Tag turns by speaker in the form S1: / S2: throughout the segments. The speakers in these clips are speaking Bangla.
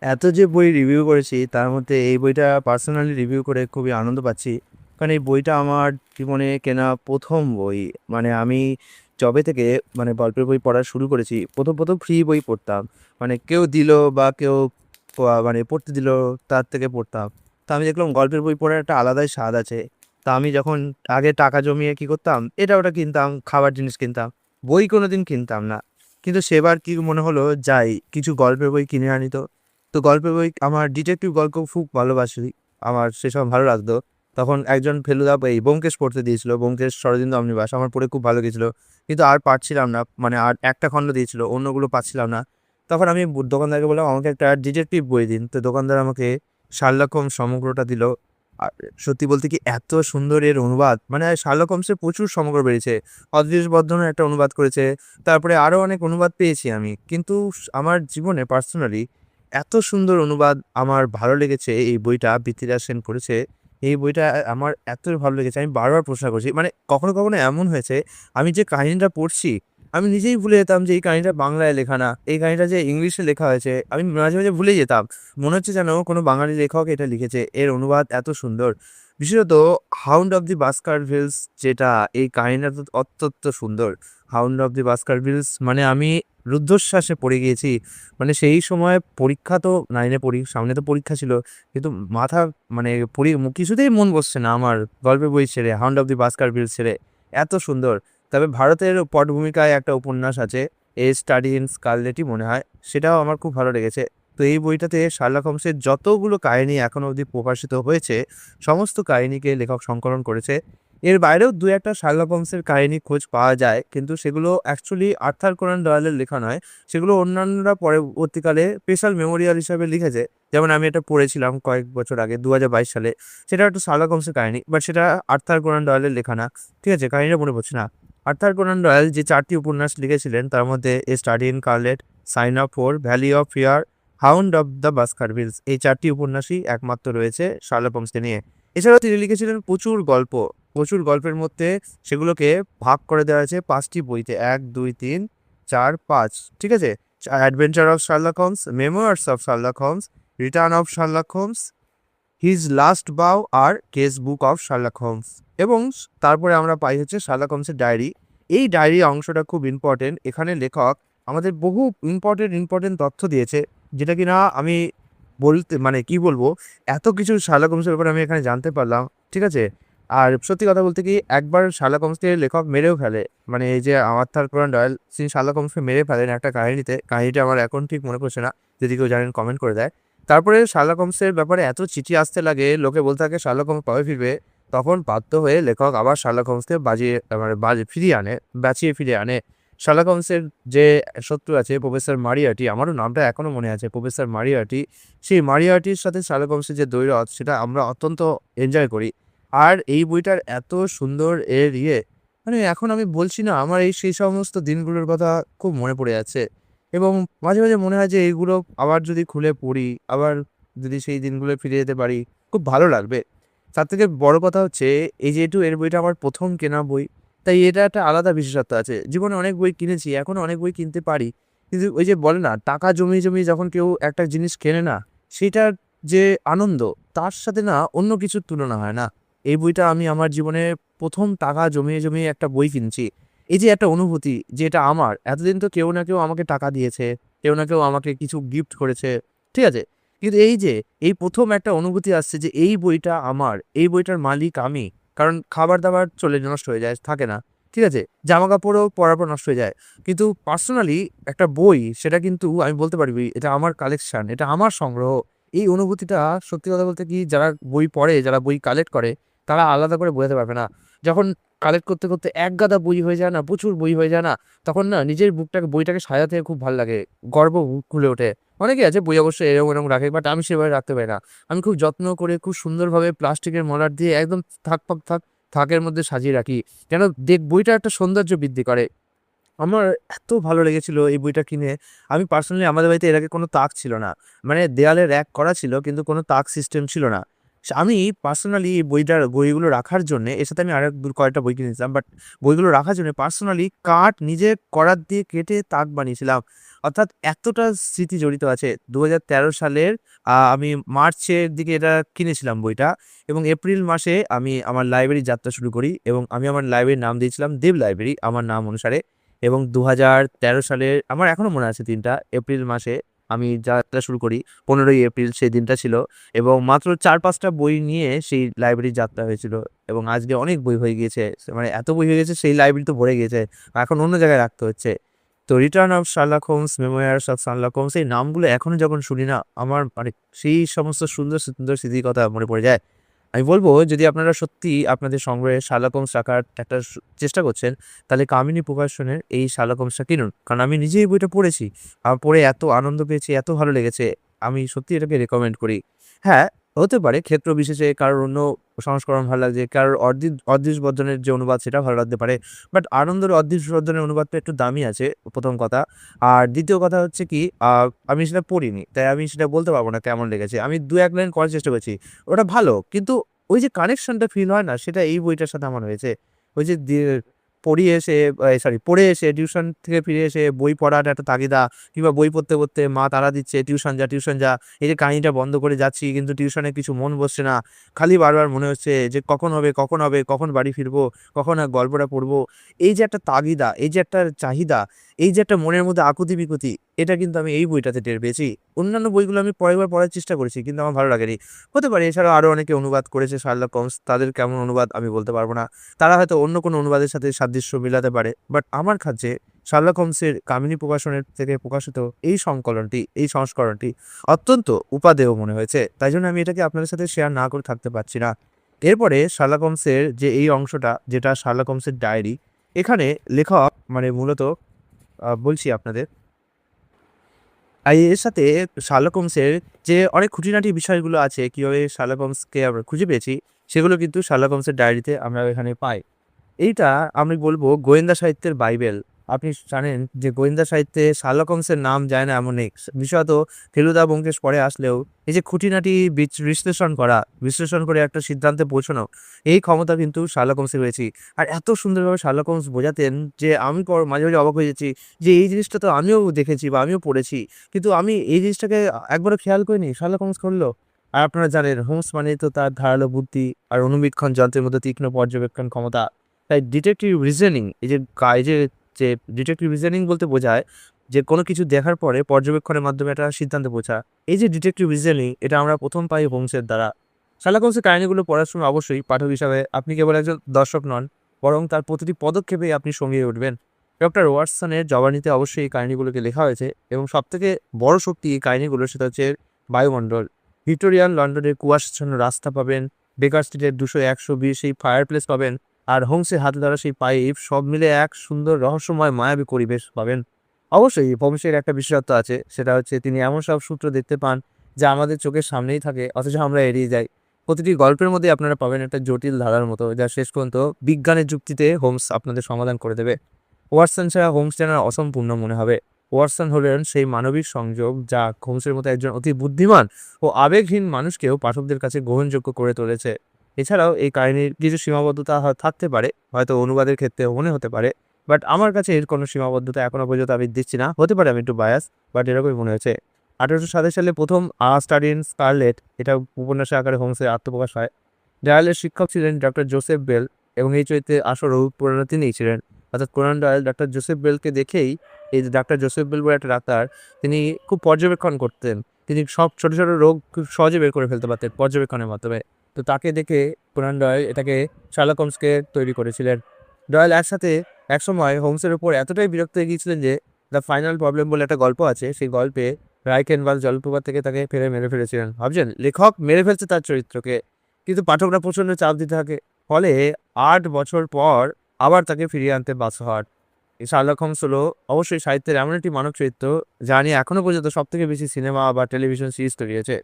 S1: এত যে বই রিভিউ করেছি তার মধ্যে এই বইটা পার্সোনালি রিভিউ করে খুবই আনন্দ পাচ্ছি। কারণ এই বইটা আমার জীবনে কেনা প্রথম বই। মানে আমি যবে থেকে মানে গল্পের বই পড়া শুরু করেছি, প্রথম ফ্রি বই পড়তাম। মানে কেউ দিল বা কেউ মানে পড়তে দিল, তার থেকে পড়তাম। তা আমি দেখলাম গল্পের বই পড়ার একটা আলাদাই স্বাদ আছে। তা আমি যখন আগে টাকা জমিয়ে কি করতাম, এটা ওটা কিনতাম, খাবার জিনিস কিনতাম, বই কোনোদিন কিনতাম না। কিন্তু সেবার কি মনে হলো, যাই কিছু গল্পের বই কিনে আনি। তো গল্পের বই, আমার ডিটেকটিভ গল্প খুব ভালোবাসি, আমার সেসব ভালো লাগতো। তখন একজন ফেলুদা এই ব্যোমকেশ পড়তে দিয়েছিল, ব্যোমকেশ শরদিন্দু অমনিবাস, আমার পড়ে খুব ভালো গেছিল। কিন্তু আর পারছিলাম না, মানে আর একটা খণ্ড দিয়েছিল, অন্যগুলো পাচ্ছিলাম না। তখন আমি দোকানদারকে বললাম আমাকে একটা ডিটেকটিভ বই দিন। তো দোকানদার আমাকে শার্লক হোমস সমগ্রটা দিল। আর সত্যি বলতে কি এত সুন্দর এর অনুবাদ, মানে শার্লক হোমসের প্রচুর সমগ্র বেরিয়েছে। অদৃশ বর্ধনের একটা অনুবাদ করেছে, তারপরে আরও অনেক অনুবাদ পেয়েছি আমি। কিন্তু আমার জীবনে পার্সোনালি এত সুন্দর অনুবাদ আমার ভালো লেগেছে, এই বইটা বৃত্তিরাজ সেন করেছে। এই বইটা আমার এতই ভালো লেগেছে, আমি বারবার প্রশ্ন করছি। মানে কখনো এমন হয়েছে, আমি যে কাহিনীটা পড়ছি, আমি নিজেই ভুলে যেতাম যে এই কাহিনীটা বাংলায় লেখা না। এই কাহিনীটা যে ইংলিশে লেখা হয়েছে, আমি মাঝে ভুলে যেতাম। মনে হচ্ছে যেন কোনো বাঙালি লেখক এটা লিখেছে। এর অনুবাদ এত সুন্দর। বিশেষত হাউন্ড অফ দি বাস্কারভিলস, যেটা এই কাহিনীটা তো অত্যন্ত সুন্দর। হাউন্ড অফ দি বাস্কারভিলস মানে আমি রুদ্ধশ্বাসে পড়ে গিয়েছি। মানে সেই সময় পরীক্ষা তো 9 এ পড়ি, সামনে তো পরীক্ষা ছিল। কিন্তু মাথা মানে কিছুতেই মন বসছে না আমার গল্পের বই ছেড়ে, হাউন্ড অফ দি বাস্কারভিলস ছেড়ে। এত সুন্দর। তবে ভারতের পটভূমিকায় একটা উপন্যাস আছে, এ স্টাডি ইন স্কারলেটই মনে হয়, সেটাও আমার খুব ভালো লেগেছে। তো এই বইটাতে শার্লক হোমসের যতগুলো কাহিনী এখনো অবধি প্রকাশিত হয়েছে, সমস্ত কাহিনীকে লেখক সংকলন করেছে। এর বাইরেও ২-১ টা শার্লক হোমসের কাহিনী খোঁজ পাওয়া যায়, কিন্তু সেগুলো অ্যাকচুয়ালি আর্থার কোনান ডয়েলের লেখা নয়। সেগুলো অন্যান্যরা পরবর্তীকালে স্পেশাল মেমোরিয়াল হিসাবে লিখেছে। যেমন আমি এটা পড়েছিলাম কয়েক বছর আগে, ২০২২ সালে। সেটা একটা শার্লক হোমসের কাহিনী, বাট সেটা আর্থার কোনান ডয়েলের লেখা না। ঠিক আছে? কাহিনীটা মনে পড়ছে না। আর্থার কোনান ডয়েল যে ৪ টি উপন্যাস লিখেছিলেন, তার মধ্যে a study in scarlet, sign of 4, valley of fear, hound of the Baskervilles, এই ৪ টি উপন্যাসই একমাত্র রয়েছে শার্লক হোমসকে নিয়ে। এছাড়াও তিনি লিখেছিলেন প্রচুর গল্প। প্রচুর গল্পের মধ্যে সেগুলোকে ভাগ করে দেওয়া হয়েছে ৫ টি বইতে। ১, ২, ৩, ৪, ৫। ঠিক আছে? Adventure of Sherlock Holmes, memoirs of Sherlock Holmes, return of Sherlock Holmes, his last bow আর case book of Sherlock Holmes. এবং তারপরে আমরা পাই হচ্ছে শার্লক হোমসের ডায়েরি। এই ডায়েরি অংশটা খুব ইম্পর্টেন্ট। এখানে লেখক আমাদের বহু ইম্পর্টেন্ট তথ্য দিয়েছে, যেটা কিনা আমি বলতে মানে কি বলবো, এত কিছু শার্লক হোমসের ব্যাপারে আমি এখানে জানতে পারলাম। ঠিক আছে? আর সত্যি কথা বলতে কি, একবার শার্লক হোমসকে লেখক মেরেও ফেলে। মানে এই যে আর্থার কোনান ডয়েল, তিনি শার্লক হোমসকে মেরে ফেলেন একটা কাহিনীতে। কাহিনীটা আমার এখন ঠিক মনে পড়ছে না। যদি কেউ জানেন কমেন্ট করে দেয়। তারপরে শার্লক হোমসের ব্যাপারে এত চিঠি আসতে লাগে, লোকে বলতে থাকে শার্লক হোমস কবে ফিরবে? তখন বাধ্য হয়ে লেখক আবার শার্লক হোমসকে বাঁচিয়ে ফিরিয়ে আনে। শার্লক হোমসের যে শত্রু আছে প্রফেসর মারিয়ার্টি, আমারও নামটা এখনো মনে আছে, প্রফেসর মারিয়ার্টি। সেই মারিয়ার্টির সাথে শার্লক হোমসের যে দ্বৈরথ, সেটা আমরা অত্যন্ত এনজয় করি। আর এই বইটার এত সুন্দর মানে এখন আমি বলছি না, আমার সেই সমস্ত দিনগুলোর কথা খুব মনে পড়ে যাচ্ছে। এবং মাঝে মনে হয় যে এইগুলো আবার যদি খুলে পড়ি, আবার যদি সেই দিনগুলো ফিরে যেতে পারি, খুব ভালো লাগবে। তার থেকে বড় কথা হচ্ছে, এই যেহেতু এর বইটা আমার ১ম কেনা বই, তাই এটা একটা আলাদা বিশেষত্ব আছে। জীবনে অনেক বই কিনেছি, এখনো অনেক বই কিনতে পারি। কিন্তু ওই যে বলে না, টাকা জমিয়ে যখন কেউ একটা জিনিস কেনে না, সেটার যে আনন্দ, তার সাথে না অন্য কিছুর তুলনা হয় না। এই বইটা আমি আমার জীবনে ১ম টাকা জমিয়ে একটা বই কিনছি। এই যে একটা অনুভূতি যে এটা আমার, এতদিন তো কেউ না কেউ আমাকে টাকা দিয়েছে, কেউ না কেউ আমাকে কিছু গিফট করেছে। ঠিক আছে? কিন্তু এই যে এই ১ম একটা অনুভূতি আসছে যে এই বইটা আমার, এই বইটার মালিক আমি। কারণ খাবার-দাবার নষ্ট হয়ে যায়, থাকে না। ঠিক আছে? জামাকাপড়ও পরার পর নষ্ট হয়ে যায়। কিন্তু পার্সোনালি একটা বই, সেটা কিন্তু আমি বলতে পারি এটা আমার কালেকশন, এটা আমার সংগ্রহ। এই অনুভূতিটা সত্যি কথা বলতে কি, যারা বই পড়ে, যারা বই কালেক্ট করে, তারা আলাদা করে বোঝাতে পারবে না। যখন কালেক্ট করতে একগাদা বই হয়ে যায় না, প্রচুর বই হয়ে যায় না, তখন না নিজের বইটাকে সাজাতে খুব ভাল লাগে। গর্ব খুলে ওঠে। অনেকে আছে বই অবশ্যই এরকম রাখে, বাট আমি সেভাবে রাখতে পারি না। আমি খুব যত্ন করে খুব সুন্দরভাবে প্লাস্টিকের মলাট দিয়ে একদম থাকের মধ্যে সাজিয়ে রাখি। যেন বইটা একটা সৌন্দর্য বৃদ্ধি করে। আমার এত ভালো লেগেছিল এই বইটা কিনে। আমি পার্সোনালি, আমাদের বাড়িতে এর আগে কোনো তাক ছিল না। মানে দেয়ালে র‍্যাক করা ছিল, কিন্তু কোনো তাক সিস্টেম ছিল না। আমি পার্সোনালি এই বইগুলো রাখার জন্যে এর সাথে আমি আরেক কয়েকটা বই কিনেছিলাম। বাট বইগুলো রাখার জন্য পার্সোনালি কাঠ নিজে করাত দিয়ে কেটে তাক বানিয়েছিলাম। অর্থাৎ এতটা স্মৃতি জড়িত আছে। ২০১৩ সালের আমি মার্চের দিকে এটা কিনেছিলাম বইটা এবং এপ্রিল মাসে আমি আমার লাইব্রেরি যাত্রা শুরু করি এবং আমি আমার লাইব্রেরির নাম দিয়েছিলাম দেব লাইব্রেরি আমার নাম অনুসারে এবং ২০১৩ সালের আমার এখনো মনে আছে দিনটা এপ্রিল মাসে আমি যাত্রা শুরু করি। ১৫ই এপ্রিল সেই দিনটা ছিল। এবং মাত্র ৪-৫ টা বই নিয়ে সেই লাইব্রেরি যাত্রা হয়েছিল এবং আজকে অনেক বই হয়ে গিয়েছে। মানে এত বই হয়ে গেছে সেই লাইব্রেরি তো ভরে গিয়েছে। এখন অন্য জায়গায় রাখতে হচ্ছে। তো 'return of Sherlock Holmes', 'memoirs of Sherlock Holmes' এই নামগুলো এখনো যখন শুনি না আমার মানে সেই সমস্ত সুন্দর, সুন্দর স্মৃতির কথা মনে পড়ে যায়। আমি বলব যদি আপনারা সত্যিই আপনাদের সংগ্রহে শার্লক হোমস রাখার একটা চেষ্টা করছেন, তাহলে কামিনী প্রকাশনের এই শার্লক হোমসটা কিনুন। কারণ আমি নিজেই এই বইটা পড়েছি। পড়ে এত আনন্দ পেয়েছি, এত ভালো লেগেছে। আমি সত্যিই এটাকে রেকমেন্ড করি। হ্যাঁ, হতে পারে ক্ষেত্র বিশেষে কারোর অন্য সংস্করণ ভালো লাগছে, কারোর অদৃশ বর্ধনের যে অনুবাদ সেটা ভালো লাগতে পারে। বাট আনন্দের অদৃশ বর্ধনের অনুবাদটা একটু দামি আছে ১ম কথা। আর ২য় কথা হচ্ছে কি আমি সেটা পড়িনি। তাই আমি সেটা বলতে পারব না কেমন লেগেছে। আমি ২-১ লাইন করার চেষ্টা করেছি। ওটা ভালো। কিন্তু ওই যে কানেকশনটা ফিল হয় না সেটা এই বইটার সাথে আমার হয়েছে। ওই যে পড়িয়ে এসে পড়ে এসে টিউশন থেকে ফিরে এসে বই পড়ার একটা তাগিদা কিংবা বই পড়তে, পড়তে মা তাড়া দিচ্ছে, "টিউশন যা, টিউশন যা।" এই যে কাহিনীটা বন্ধ করে যাচ্ছি কিন্তু টিউশনে কিছু মন বসছে না। খালি বারবার মনে হচ্ছে যে কখন হবে, কখন হবে, কখন বাড়ি ফিরবো, কখন গল্পটা পড়বো। এই যে একটা তাগিদা, এই যে একটা চাহিদা, এই যে একটা মনের মধ্যে আকুতি-বিকুতি, এটা কিন্তু আমি এই বইটাতে টের পেয়েছি। অন্যান্য বইগুলো আমি পরের বার পড়ার চেষ্টা করেছি কিন্তু আমার ভালো লাগেনি। হতে পারে এছাড়াও আরো অনেকে অনুবাদ করেছে শার্লক হোমস, তাদের কেমন অনুবাদ আমি বলতে পারব না। তারা হয়তো অন্য কোনো অনুবাদের সাথে সাদৃশ্য মিলাতে পারে। বাট আমার কাছে শার্লক হোমসের কামিনী প্রকাশনের থেকে প্রকাশিত এই সংকলনটি, এই সংস্করণটি অত্যন্ত উপাদেয় মনে হয়েছে। তাই জন্য আমি এটাকে আপনাদের সাথে শেয়ার না করে থাকতে পারছি না। এরপরে শার্লক হোমসের যে এই অংশটা যেটা শার্লক হোমসের ডায়েরি, এখানে লেখক মানে মূলত বলছি আপনাদের এর সাথে শার্লক হোমসের যে অনেক খুঁটিনাটি বিষয়গুলো আছে, কিভাবে শার্লক হোমসকে আমরা খুঁজে পেয়েছি, সেগুলো কিন্তু শার্লক হোমসের ডায়েরিতে আমরা এখানে পাই। এইটা আমি বলব গোয়েন্দা সাহিত্যের বাইবেল। আপনি জানেন যে গোয়েন্দা সাহিত্যে শার্লক হোমসের নাম যায় না এমন নেই। বিশেষত ফেলুদা ব্যোমকেশ পরে আসলেও এই যে খুঁটিনাটি বিশ্লেষণ করা, বিশ্লেষণ করে একটা সিদ্ধান্তে পৌঁছানো, এই ক্ষমতা কিন্তু শার্লক হোমসের রয়েছে। আর এত সুন্দরভাবে শার্লক হোমস বোঝাতেন যে আমি মাঝে, মাঝে অবাক হয়ে যাচ্ছি যে এই জিনিসটা তো আমিও দেখেছি বা আমিও পড়েছি। কিন্তু আমি এই জিনিসটাকে একবারও খেয়াল করিনি, শার্লক হোমস করল। আর আপনারা জানেন হোমস মানেই তো তার ধারালো বুদ্ধি আর অনুবীক্ষণ যন্ত্রের মতো তীক্ষ্ণ পর্যবেক্ষণ ক্ষমতা। তাই ডিটেকটিভ রিজনিং এই যে ডিটেকটিভ রিজনিং বলতে বোঝায় যে কোনো কিছু দেখার পরে পর্যবেক্ষণের মাধ্যমে একটা সিদ্ধান্তে পৌঁছা। এই যে ডিটেকটিভ রিজনিং এটা আমরা ১ম পাই হোমসের দ্বারা। শার্লক হোমসের কাহিনীগুলো পড়ার সময় অবশ্যই পাঠক হিসাবে আপনি কেবল একজন দর্শক নন, বরং তার প্রতিটি পদক্ষেপেই আপনি সঙ্গী হয়ে উঠবেন। ডক্টর ওয়াটসনের জবানিতে অবশ্যই এই কাহিনীগুলোকে লেখা হয়েছে এবং সবথেকে বড় শক্তি এই কাহিনীগুলো সেটা হচ্ছে বায়ুমণ্ডল। ভিক্টোরিয়ান লন্ডনের কুয়াশাচ্ছন্ন রাস্তা পাবেন, বেকার স্ট্রিটের ২০০-১২০ সেই ফায়ারপ্লেস পাবেন। আর হোমসের হাতে ধরা সেই পাইপ সব মিলে এক সুন্দর রহস্যময় মায়াবী পরিবেশ পাবেন। অবশ্যই হোমসের একটা বিশেষত্ব আছে, সেটা হচ্ছে তিনি এমন সব সূত্র দেখতে পান যা আমাদের চোখের সামনেই থাকে অথচ আমরা এড়িয়ে যাই। প্রতিটি গল্পের মধ্যে আপনারা পাবেন একটা জটিল ধারার মতো যা শেষ পর্যন্ত বিজ্ঞানের যুক্তিতে হোমস আপনাদের সমাধান করে দেবে। ওয়াটসন ছাড়া হোমস যেন অসম্পূর্ণ মনে হবে। ওয়াটসন হলেন সেই মানবিক সংযোগ যা হোমসের মতো একজন অতি বুদ্ধিমান ও আবেগহীন মানুষকেও পাঠকদের কাছে গ্রহণযোগ্য করে তুলেছে। এছাড়াও এই কাহিনীর কিছু সীমাবদ্ধতা থাকতে পারে, হয়তো অনুবাদের ক্ষেত্রে মনে হতে পারে। বাট আমার কাছে এর কোনো সীমাবদ্ধতা এখনো পর্যন্ত আমি দেখছি না। হতে পারে আমি একটু বায়াস, বাট এরকমই মনে হয়েছে। ১৮২৭ সালে প্রথম স্টাডি ইন স্কারলেট এটা উপন্যাসের আকারে হোমসের আত্মপ্রকাশ হয়। ডায়ালের শিক্ষক ছিলেন ডক্টর জোসেফ বেল এবং এই চরিত্রে আসল অভিপ্রেরণা তিনিই ছিলেন। অর্থাৎ কোনান ডয়েল ডক্টর জোসেফ বেলকে দেখেই এই যে ডাক্তার জোসেফ বেল বলে একটা ডাক্তার, তিনি খুব পর্যবেক্ষণ করতেন। তিনি সব ছোট, ছোট রোগ খুব সহজে বের করে ফেলতে পারতেন পর্যবেক্ষণের মাধ্যমে। তো তাকে দেখে কোনান ডয়েল এটাকে শার্লক হোমসকে তৈরি করেছিলেন। ডয়েল একসময় হোমসের উপর এতটাই বিরক্ত হয়ে গিয়েছিলেন যে দ্য ফাইনাল প্রবলেম বলে একটা গল্প আছে, সেই গল্পে রাইকেনবাল জলপ্রপাত থেকে তাকে ফেলে মেরে ফেলেছিলেন। ভাবছেন লেখক মেরে ফেলছে তার চরিত্রকে, কিন্তু পাঠকরা প্রচণ্ড চাপ দিতে থাকে। ফলে ৮ বছর পর আবার তাকে ফিরিয়ে আনতে বাধ্য হন। এই শার্লক হোমস হলো অবশ্যই সাহিত্যের এমন একটি মানব চরিত্র যা নিয়ে এখনো পর্যন্ত সবথেকে বেশি সিনেমা বা টেলিভিশন সিরিজ তৈরি হয়েছে।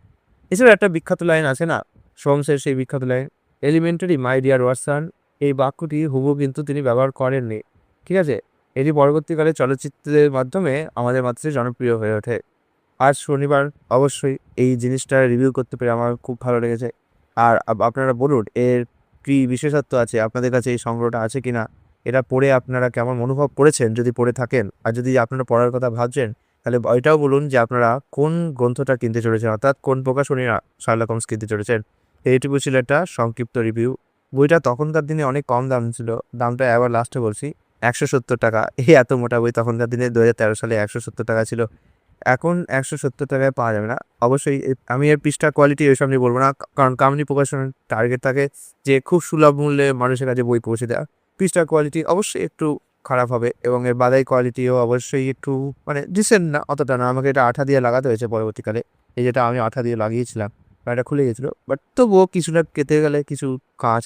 S1: এছাড়া একটা বিখ্যাত লাইন আছে না, সোমসের সেই বিখ্যাত line, elementary my dear Watson, এই বাক্যটি হুবহু কিন্তু তিনি ব্যবহার করেননি। ঠিক আছে? এটি পরবর্তীকালে চলচ্চিত্রের মাধ্যমে আমাদের মাঝে জনপ্রিয় হয়ে ওঠে। আজ শনিবার অবশ্যই এই জিনিসটা রিভিউ করতে পেরে আমার খুব ভালো লেগেছে। আর আপনারা বলুন এর কী বিশেষত্ব আছে, আপনাদের কাছে এই সংগ্রহটা আছে কি না? এটা পড়ে আপনারা কেমন অনুভব করেছেন যদি পড়ে থাকেন? আর যদি আপনারা পড়ার কথা ভাবছেন, তাহলে এটাও বলুন যে আপনারা কোন গ্রন্থটা কিনতে চলেছেন, অর্থাৎ কোন প্রকাশনী শার্লক হোমস কিনতে চলেছেন। এইটুকু ছিল একটা সংক্ষিপ্ত রিভিউ। বইটা তখনকার দিনে অনেক কম দাম ছিল। দামটা এবার লাস্টে বলছি, ৳১৭০। এই এত মোটা বই তখনকার দিনে ২০১৩ সালে ৳১৭০ ছিল। এখন ৳১৭০ পাওয়া যাবে না। অবশ্যই আমি এর পৃষ্ঠা কোয়ালিটি এসব নিয়ে বলব না। কারণ কামিনী প্রকাশনের টার্গেট থাকে যে খুব সুলভ মূল্যে মানুষের কাছে বই পৌঁছে দেওয়া। পৃষ্ঠার কোয়ালিটি অবশ্যই একটু খারাপ হবে এবং এর বাঁধাই কোয়ালিটিও অবশ্যই একটু মানে ডিসেন্ট না, অতটা না। আমাকে এটা আঠা দিয়ে লাগাতে হয়েছে পরবর্তীকালে। এই যেটা আমি আঠা দিয়ে লাগিয়েছিলাম, এটা খুলে গেছিল। বাট তবুও কিছুটা কেটে গেলে কিছু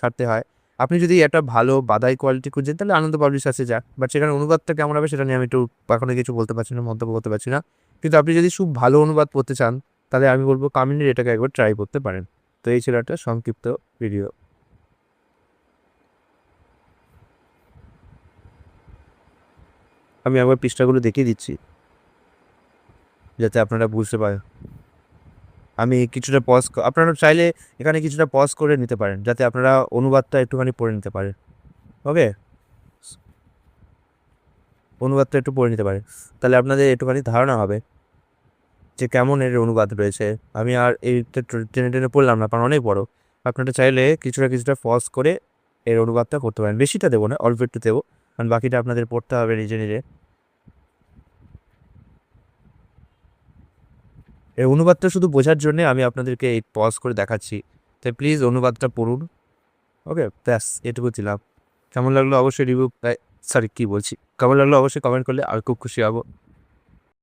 S1: ছাড়তে হয়। আপনি যদি একটা ভালো বাঁধাই কোয়ালিটি খুঁজছেন তাহলে আনন্দ পাবলিশার্সে যান। বাট সেখানে অনুবাদটা কেমন হবে সেটা নিয়ে আমি একটু এখনো কিছু বলতে পারছি না, মন্তব্য করতে পারছি না। কিন্তু আপনি যদি খুব ভালো অনুবাদ পড়তে চান, তাহলে আমি বলব কামিনীর এটাকে একবার ট্রাই করতে পারেন। তো এই ছিল একটা সংক্ষিপ্ত ভিডিও। আমি একবার পৃষ্ঠাগুলো দেখিয়ে দিচ্ছি, যাতে আপনারা বুঝতে পারেন। আমি কিছুটা আপনারা চাইলে এখানে কিছুটা পজ করে নিতে পারেন, যাতে আপনারা অনুবাদটা একটুখানি পড়ে নিতে পারেন। ওকে? অনুবাদটা একটু পড়ে নিতে পারেন। তাহলে আপনাদের একটুখানি ধারণা হবে যে কেমন এর অনুবাদ রয়েছে। আমি আর এইটা টেনে, টেনে পড়লাম না, কারণ অনেক বড়। আপনারা চাইলে কিছুটা পজ করে এর অনুবাদটা করতে পারেন। বেশিটা দেবো না, অল্প একটু দেবো। কারণ বাকিটা আপনাদের পড়তে হবে নিজে, নিজে। এই অনুবাদটা শুধু বোঝার জন্যে আমি আপনাদেরকে এই পজ করে দেখাচ্ছি। তাই প্লিজ অনুবাদটা পড়ুন। ওকে? ব্যাস এটুকু ছিলাম। কেমন লাগলো অবশ্যই রিভিউ, সরি কী বলছি? কেমন লাগলো অবশ্যই কমেন্ট করলে আমি খুব খুশি হব।